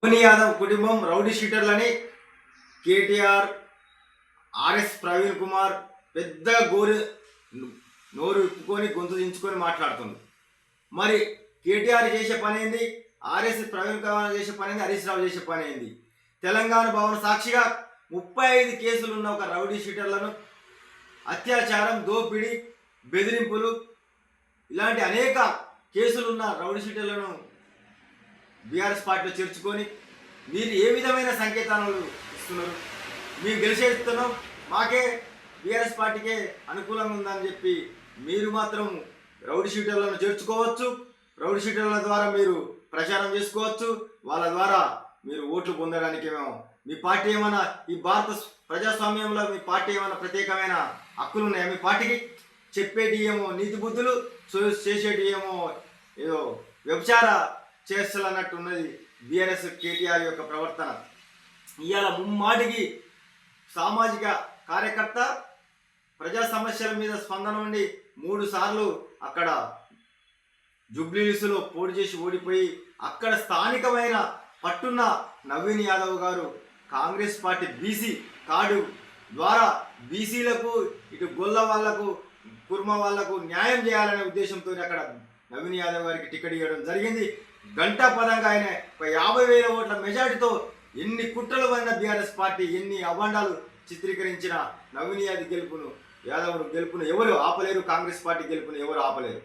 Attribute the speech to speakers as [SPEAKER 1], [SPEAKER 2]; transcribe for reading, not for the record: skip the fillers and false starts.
[SPEAKER 1] సోని యాదవ్ కుటుంబం rowdy షీటర్లని KTR, RS Praveen Kumar పెద్ద నోరు విప్పుకొని గొంతు దించుకొని మాట్లాడుతుంది. మరి కేటీఆర్ చేసే పని ఏంది, ఆర్ఎస్ ప్రవీణ్ కుమార్ చేసే పని ఏంది, హరీష్ రావు చేసే పని ఏంది? తెలంగాణ భవన్ సాక్షిగా 35 కేసులున్న ఒక రౌడీ షీటర్లను అత్యాచారం, దోపిడీ, బెదిరింపులు ఇలాంటి అనేక కేసులున్న రౌడీ షీటర్లను బీఆర్ఎస్ పార్టీలో చేర్చుకొని మీరు ఏ విధమైన సంకేతాలు ఇస్తున్నారు? మేము గెలిచేస్తున్నాం, మాకే బీఆర్ఎస్ పార్టీకే అనుకూలంగా ఉందని చెప్పి మీరు మాత్రం రౌడీ షీటర్లను చేర్చుకోవచ్చు. రౌడీ షీటర్ల ద్వారా మీరు ప్రచారం చేసుకోవచ్చు. వాళ్ళ ద్వారా మీరు ఓట్లు పొందడానికి మీ పార్టీ ఏమైనా ఈ భారత ప్రజాస్వామ్యంలో మీ పార్టీ ఏమైనా ప్రత్యేకమైన హక్కులు ఉన్నాయా? మీ పార్టీకి చెప్పేటి ఏమో నీతి బుద్ధులు, చేసేటి ఏమో ఏదో వ్యభిచార చేష్టలు అన్నట్టు ఉన్నది బీఆర్ఎస్ కేటీఆర్ యొక్క ప్రవర్తన. ఇవాళ ముమ్మాటికి సామాజిక కార్యకర్త, ప్రజా సమస్యల మీద స్పందన ఉండి 3 సార్లు అక్కడ జూబ్లీహిల్స్లో పోటీ చేసి ఓడిపోయి అక్కడ స్థానికమైన పట్టున్న నవీన్ యాదవ్ గారు కాంగ్రెస్ పార్టీ బీసీ కార్డు ద్వారా బీసీలకు, ఇటు గొల్ల వాళ్లకు, కుర్మ వాళ్లకు న్యాయం చేయాలనే ఉద్దేశంతో అక్కడ నవీన్ యాదవ్ గారికి టికెట్ ఇవ్వడం జరిగింది. గంటా పదంగా ఆయన 50,000 ఓట్ల మెజార్టీతో ఎన్ని కుట్రలు పడిన బీఆర్ఎస్ పార్టీ, ఎన్ని అభండాలు చిత్రీకరించిన నవీన్ యాదవ్ గెలుపును ఎవరు ఆపలేరు. కాంగ్రెస్ పార్టీ గెలుపును ఎవరు ఆపలేరు.